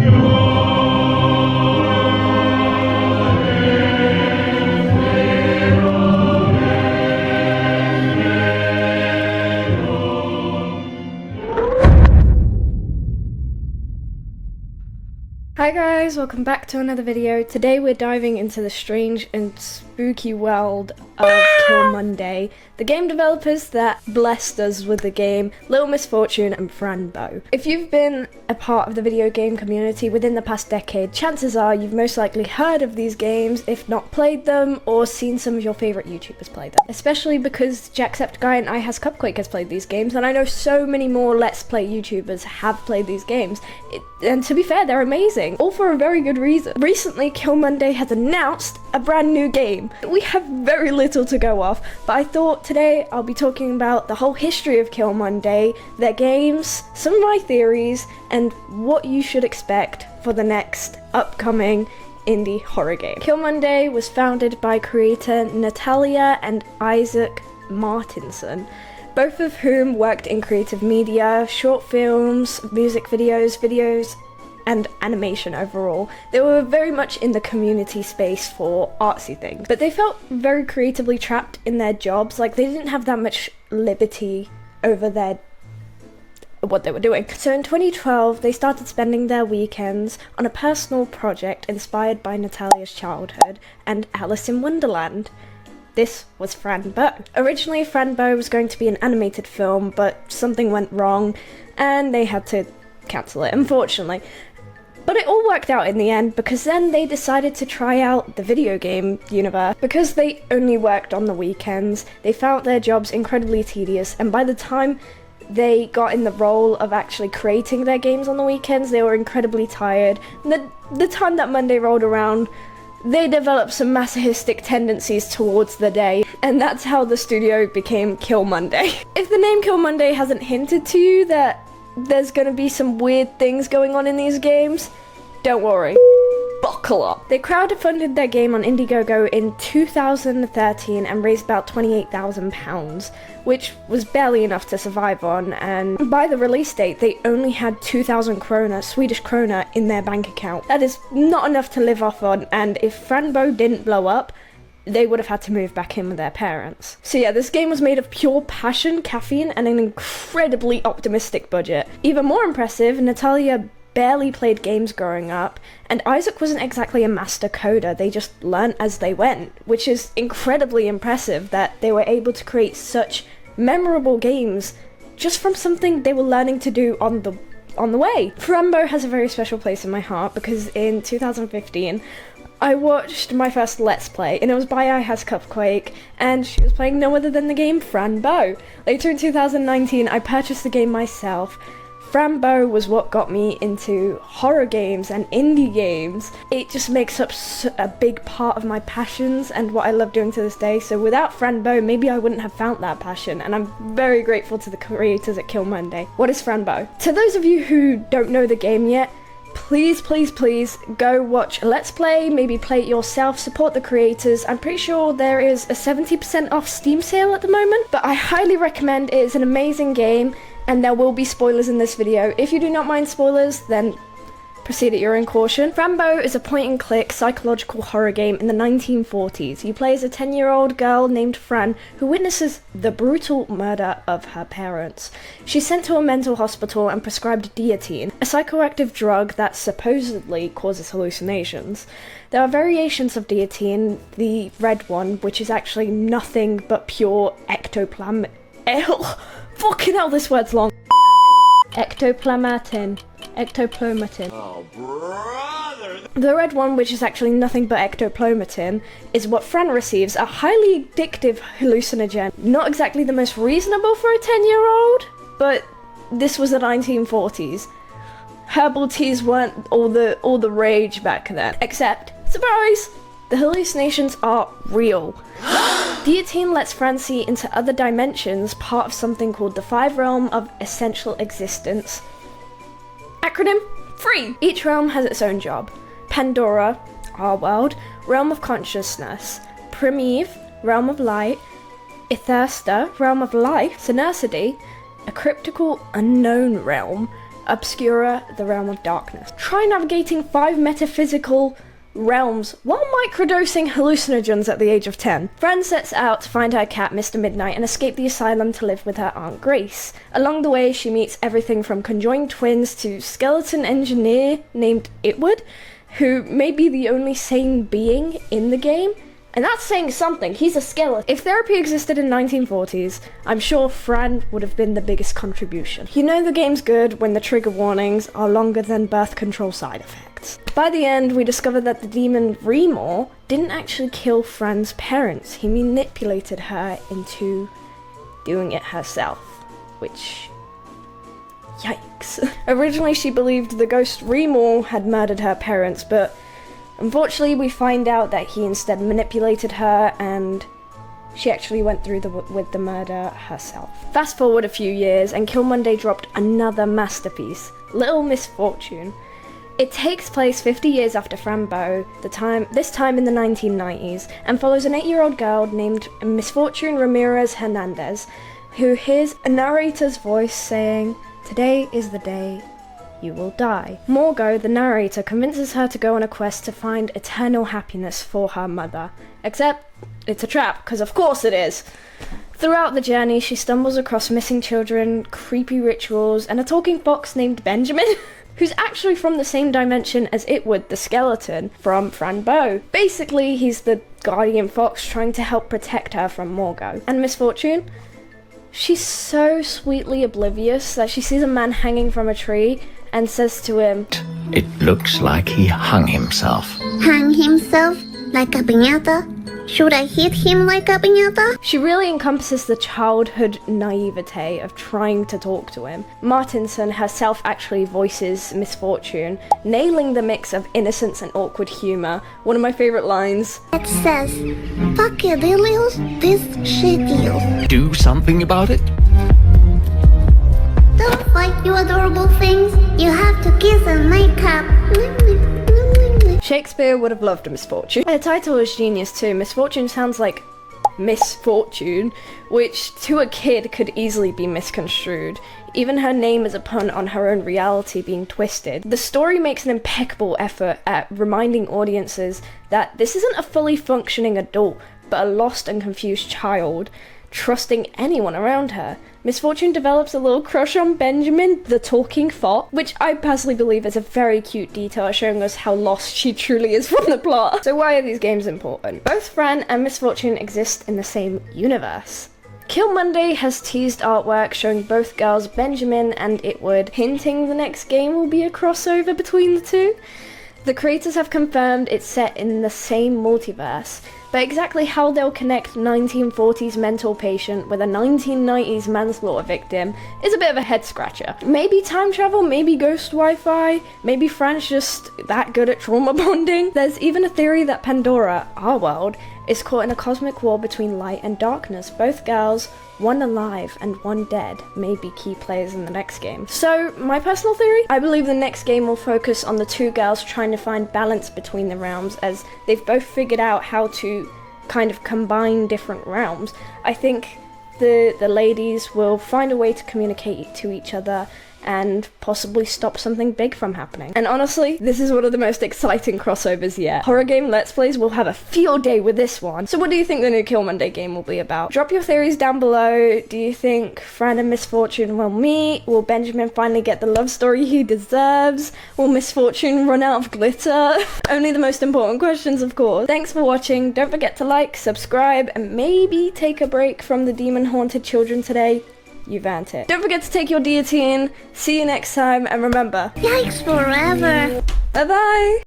Hi guys, welcome back to another video. Today we're diving into the strange and spooky world of Kill Monday, the game developers that blessed us with the game, Little Misfortune and Fran. If you've been a part of the video game community within the past decade, chances are you've most likely heard of these games, if not played them, or seen some of your favourite YouTubers play them. Especially because Jacksepticeye and iHasCupquake has played these games, and I know so many more Let's Play YouTubers have played these games. And to be fair, they're amazing, all for a very good reason. Recently, Kill Monday has announced a brand new game. We have very little to go off, but I thought today I'll be talking about the whole history of Kill Monday, their games, some of my theories, and what you should expect for the next upcoming indie horror game. Kill Monday was founded by creator Natalia and Isaac Martinson, both of whom worked in creative media, short films, music videos, and animation overall. They were very much in the community space for artsy things, but they felt very creatively trapped in their jobs. Like, they didn't have that much liberty over what they were doing. So in 2012, they started spending their weekends on a personal project inspired by Natalia's childhood and Alice in Wonderland. This was Fran. Originally, Fran was going to be an animated film, but something went wrong and they had to cancel it, unfortunately. But it all worked out in the end, because then they decided to try out the video game universe. Because they only worked on the weekends, they found their jobs incredibly tedious, and by the time they got in the role of actually creating their games on the weekends, they were incredibly tired. And the time that Monday rolled around, they developed some masochistic tendencies towards the day, and that's how the studio became Kill Monday. If the name Kill Monday hasn't hinted to you that there's gonna be some weird things going on in these games, don't worry. Buckle up. They crowdfunded their game on Indiegogo in 2013 and raised about £28,000, which was barely enough to survive on, and by the release date they only had 2,000 krona, Swedish krona, in their bank account. That is not enough to live off on, and if Fran didn't blow up, they would have had to move back in with their parents. So yeah, this game was made of pure passion, caffeine, and an incredibly optimistic budget. Even more impressive, Natalia barely played games growing up, and Isaac wasn't exactly a master coder. They just learnt as they went, which is incredibly impressive that they were able to create such memorable games just from something they were learning to do on the way. Fran has a very special place in my heart, because in 2015, I watched my first Let's Play, and it was by iHasCupquake, and she was playing no other than the game Fran. Later in 2019, I purchased the game myself. Fran was what got me into horror games and indie games. It just makes up a big part of my passions and what I love doing to this day. So without Fran, maybe I wouldn't have found that passion, and I'm very grateful to the creators at Kill Monday. What is Fran? To those of you who don't know the game yet, please go watch a Let's Play, maybe play it yourself, support the creators. I'm pretty sure there is a 70% off Steam sale at the moment, but I highly recommend it. It's an amazing game, and there will be spoilers in this video. If you do not mind spoilers, then proceed at your own caution. Fran is a point-and-click psychological horror game in the 1940s. You play as a 10-year-old girl named Fran who witnesses the brutal murder of her parents. She's sent to a mental hospital and prescribed dietine, a psychoactive drug that supposedly causes hallucinations. There are variations of dietine, the red one, which is actually nothing but pure ectoplasm. Fucking hell, this word's long. Ectoplasmatin. Oh, brother! The red one, which is actually nothing but ectoplasmatin, is what Fran receives, a highly addictive hallucinogen. Not exactly the most reasonable for a 10-year-old, but this was the 1940s. Herbal teas weren't all the rage back then. Except, surprise! The hallucinations are real. Dietine lets Fran see into other dimensions, part of something called the 5 Realm of Essential Existence. Acronym: FREE! Each realm has its own job. Pandora, our world, Realm of Consciousness. Primeve, Realm of Light. Ithersta, Realm of Life. Senercity, a cryptical unknown realm. Obscura, the realm of darkness. Try navigating 5 metaphysical realms while microdosing hallucinogens at the age of 10. Fran sets out to find her cat Mr. Midnight and escape the asylum to live with her Aunt Grace. Along the way, she meets everything from conjoined twins to skeleton engineer named Itwood, who may be the only sane being in the game. And that's saying something, he's a skeleton. If therapy existed in 1940s, I'm sure Fran would have been the biggest contribution. You know the game's good when the trigger warnings are longer than birth control side effects. By the end, we discover that the demon Remor didn't actually kill Fran's parents. He manipulated her into doing it herself, which... yikes. Originally she believed the ghost Remor had murdered her parents, but unfortunately, we find out that he instead manipulated her and she actually went through with the murder herself. Fast forward a few years and Kill Monday dropped another masterpiece, Little Misfortune. It takes place 50 years after Fran Bow, this time in the 1990s, and follows an 8-year-old girl named Misfortune Ramirez Hernandez, who hears a narrator's voice saying, "Today is the day you will die." Morgo, the narrator, convinces her to go on a quest to find eternal happiness for her mother. Except, it's a trap, because of course it is. Throughout the journey, she stumbles across missing children, creepy rituals, and a talking fox named Benjamin, who's actually from the same dimension as Itwood, the skeleton, from Fran Bow. Basically, he's the guardian fox trying to help protect her from Morgo. And Misfortune? She's so sweetly oblivious that she sees a man hanging from a tree and says to him, "It looks like he hung himself." Hang himself like a piñata? Should I hit him like a piñata? She really encompasses the childhood naivete of trying to talk to him. Martinson herself actually voices Misfortune, nailing the mix of innocence and awkward humour. One of my favourite lines. It says, "Fuck you, Delios, this shit deal." Do something about it? Don't fight, you adorable things. You have to kiss and make up. Shakespeare would have loved Misfortune. Her title is genius too. Misfortune sounds like misfortune, which to a kid could easily be misconstrued. Even her name is a pun on her own reality being twisted. The story makes an impeccable effort at reminding audiences that this isn't a fully functioning adult, but a lost and confused child, trusting anyone around her. Misfortune develops a little crush on Benjamin, the talking fox, which I personally believe is a very cute detail showing us how lost she truly is from the plot. So why are these games important? Both Fran and Misfortune exist in the same universe. Kill Monday has teased artwork showing both girls Benjamin and Itwood, hinting the next game will be a crossover between the two. The creators have confirmed it's set in the same multiverse, but exactly how they'll connect 1940s mental patient with a 1990s manslaughter victim is a bit of a head scratcher. Maybe time travel, maybe ghost Wi-Fi, maybe Fran's just that good at trauma bonding. There's even a theory that Pandora, our world, is caught in a cosmic war between light and darkness. Both girls, one alive and one dead, may be key players in the next game. So, my personal theory? I believe the next game will focus on the two girls trying to find balance between the realms, as they've both figured out how to kind of combine different realms. I think the ladies will find a way to communicate to each other and possibly stop something big from happening. And honestly, this is one of the most exciting crossovers yet. Horror game Let's Plays will have a field day with this one. So what do you think the new Kill Monday game will be about? Drop your theories down below. Do you think Fran and Misfortune will meet? Will Benjamin finally get the love story he deserves? Will Misfortune run out of glitter? Only the most important questions, of course. Thanks for watching. Don't forget to like, subscribe, and maybe take a break from the demon-haunted children today. You've earned it. Don't forget to take your deity in. See you next time, and remember, Yikes forever. bye-bye!